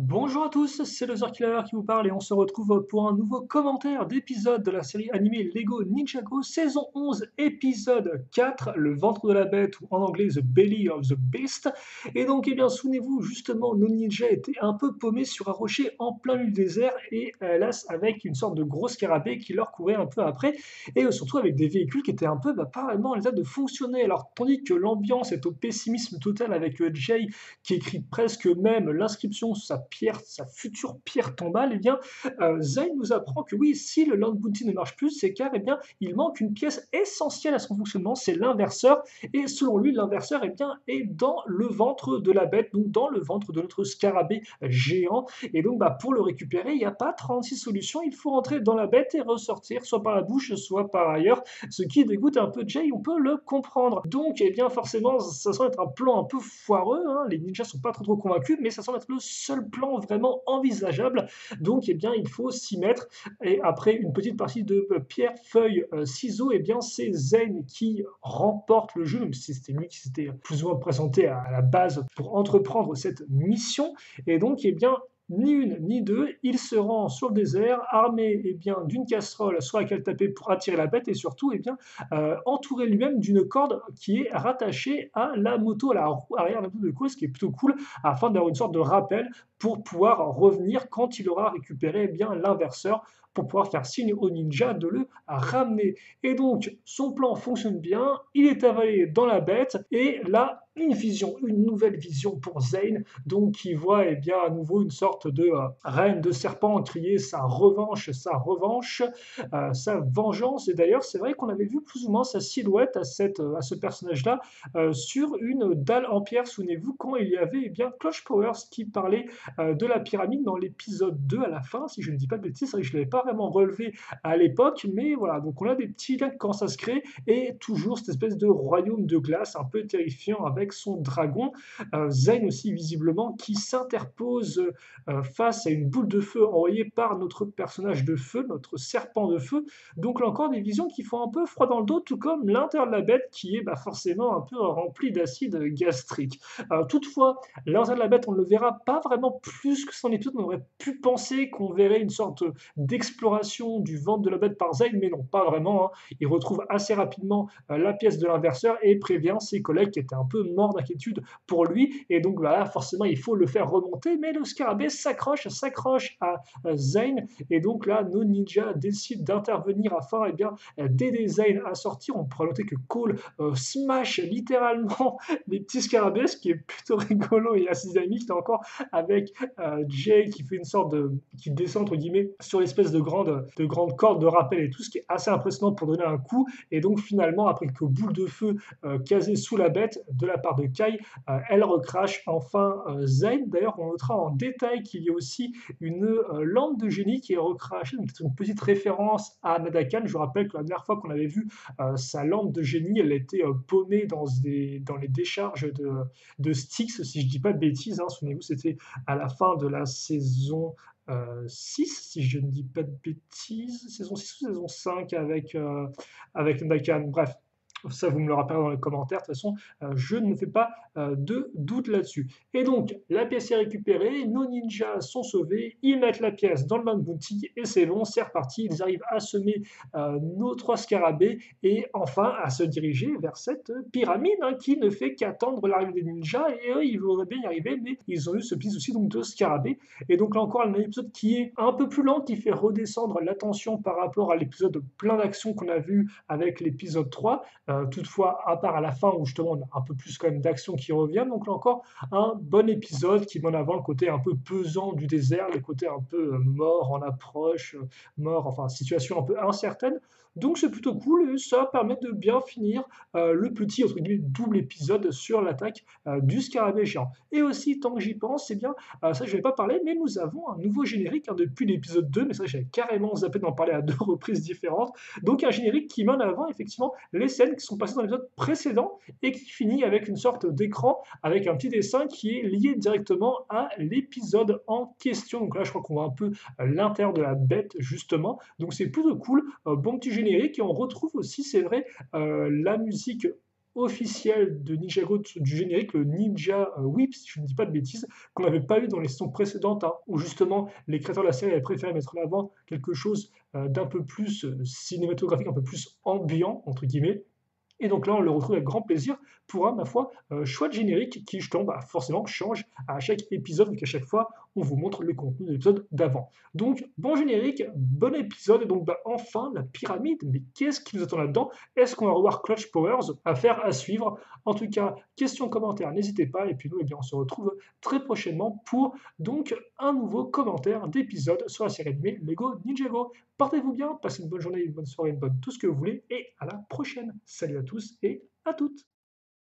Bonjour à tous, c'est le Killer qui vous parle et on se retrouve pour un nouveau commentaire d'épisode de la série animée Lego Ninjago saison 11 épisode 4, le ventre de la bête ou en anglais The Belly of the Beast. Et donc souvenez-vous justement nos ninjas étaient un peu paumés sur un rocher en plein milieu du désert et hélas avec une sorte de gros scarabée qui leur courait un peu après et surtout avec des véhicules qui étaient un peu pas vraiment en état de fonctionner. Alors tandis que l'ambiance est au pessimisme total avec Jay qui écrit presque même l'inscription sur sa pierre, sa future pierre tombale, eh bien, Zayn nous apprend que oui, si le Land Bounty ne marche plus, c'est car eh bien, il manque une pièce essentielle à son fonctionnement, c'est l'inverseur. Et selon lui, l'inverseur eh bien, est dans le ventre de la bête, donc dans le ventre de notre scarabée géant. Et donc, pour le récupérer, il n'y a pas 36 solutions, il faut rentrer dans la bête et ressortir, soit par la bouche, soit par ailleurs, ce qui dégoûte un peu Jay, on peut le comprendre. Donc, eh bien, forcément, ça semble être un plan un peu foireux, hein. Les ninjas sont pas trop convaincus, mais ça semble être le seul plan vraiment envisageable. Donc, eh bien, il faut s'y mettre. Et après une petite partie de pierre, feuille, ciseaux, eh bien, c'est Zayn qui remporte le jeu, même si c'était lui qui s'était plus ou moins présenté à la base pour entreprendre cette mission. Et donc, eh bien, ni une ni deux, il se rend sur le désert, armé eh bien, d'une casserole sur laquelle taper pour attirer la bête et surtout eh bien, entouré lui-même d'une corde qui est rattachée à la moto, à la roue arrière de la moto de course, ce qui est plutôt cool, afin d'avoir une sorte de rappel pour pouvoir revenir quand il aura récupéré eh bien l'inverseur pour pouvoir faire signe au ninja de le ramener. Et donc, son plan fonctionne bien, il est avalé dans la bête, et là, une vision, une nouvelle vision pour Zayn, donc qui voit eh bien, à nouveau une sorte de reine de serpent crier sa revanche, sa vengeance. Et d'ailleurs, c'est vrai qu'on avait vu plus ou moins sa silhouette à ce personnage-là sur une dalle en pierre. Souvenez-vous quand il y avait eh bien, Clutch Powers qui parlait de la pyramide dans l'épisode 2 à la fin, si je ne dis pas de bêtises, c'est vrai que je ne l'avais pas vraiment relevé à l'époque, mais voilà, donc on a des petits liens quand ça se crée, et toujours cette espèce de royaume de glace un peu terrifiant avec son dragon. Zayn aussi visiblement qui s'interpose face à une boule de feu envoyée par notre personnage de feu, notre serpent de feu. Donc là encore des visions qui font un peu froid dans le dos, tout comme l'intérieur de la bête qui est forcément un peu rempli d'acide gastrique. Toutefois, l'intérieur de la bête, on ne le verra pas vraiment plus que son épisode. On aurait pu penser qu'on verrait une sorte d'exploration du ventre de la bête par Zayn, mais non, pas vraiment, hein. Il retrouve assez rapidement la pièce de l'inverseur et prévient ses collègues qui étaient un peu morts d'inquiétude pour lui. Et donc voilà, forcément, il faut le faire remonter, mais le scarabée s'accroche à Zayn. Et donc là, nos ninjas décident d'intervenir afin eh bien, d'aider Zayn à sortir. On pourrait noter que Cole smash littéralement les petits scarabées, ce qui est plutôt rigolo et assez dynamique. Là encore, avec Jay qui fait une sorte qui descend entre guillemets sur l'espèce de grande corde de rappel et tout, ce qui est assez impressionnant pour donner un coup. Et donc finalement, après quelques boules de feu casées sous la bête de la part de Kai, elle recrache enfin Zayn. D'ailleurs, on notera en détail qu'il y a aussi une lampe de génie qui est recrachée, donc c'est une petite référence à Nadakan. Je vous rappelle que la dernière fois qu'on avait vu sa lampe de génie, elle était paumée dans les décharges de Styx, si je ne dis pas de bêtises, hein. Souvenez-vous, c'était à la fin de la saison 6, si je ne dis pas de bêtises, saison 6 ou saison 5 avec Nakan. Bref, ça, vous me le rappellerez dans les commentaires. De toute façon, je ne me fais pas de doute là-dessus. Et donc, la pièce est récupérée, nos ninjas sont sauvés, ils mettent la pièce dans le Land Bounty et c'est bon, c'est reparti. Ils arrivent à semer nos 3 scarabées et enfin à se diriger vers cette pyramide hein, qui ne fait qu'attendre l'arrivée des ninjas. Et eux, ils voudraient bien y arriver, mais ils ont eu ce petit souci donc, de scarabées. Et donc là encore, un épisode qui est un peu plus lent, qui fait redescendre la tension par rapport à l'épisode plein d'action qu'on a vu avec l'épisode 3. Toutefois, à part à la fin où justement on a un peu plus quand même d'action qui revient, donc là encore un bon épisode qui met en avant le côté un peu pesant du désert, le côté un peu mort en approche, mort, enfin situation un peu incertaine. Donc c'est plutôt cool et ça permet de bien finir le petit entre guillemets double épisode sur l'attaque du scarabée géant. Et aussi, tant que j'y pense, eh bien, ça je vais pas parler, mais nous avons un nouveau générique hein, depuis l'épisode 2, mais ça j'avais carrément zappé d'en parler à 2 reprises différentes. Donc un générique qui met en avant effectivement les scènes qui sont passées dans l'épisode précédent et qui finit avec une sorte d'écran avec un petit dessin qui est lié directement à l'épisode en question. Donc là, je crois qu'on voit un peu l'intérieur de la bête justement. Donc c'est plutôt cool. Bon petit générique et on retrouve aussi, c'est vrai, la musique officiel de Ninjago du générique, le Ninja Whip, si je ne dis pas de bêtises, qu'on n'avait pas eu dans les saisons précédentes, hein, où justement les créateurs de la série avaient préféré mettre en avant quelque chose d'un peu plus cinématographique, un peu plus ambiant, entre guillemets. Et donc là, on le retrouve avec grand plaisir pour un, ma foi, choix de générique qui, justement, bah, forcément change à chaque épisode, vu qu'à chaque fois, on vous montre le contenu de l'épisode d'avant. Donc, bon générique, bon épisode, et donc bah, enfin, la pyramide, mais qu'est-ce qui nous attend là-dedans? Est-ce qu'on va revoir Clutch Powers? Affaire à suivre. En tout cas, questions, commentaires, n'hésitez pas, et puis nous, eh bien, on se retrouve très prochainement pour donc un nouveau commentaire d'épisode sur la série animée Lego Ninjago. Portez-vous bien, passez une bonne journée, une bonne soirée, une bonne tout ce que vous voulez, et à la prochaine. Salut à tous et à toutes.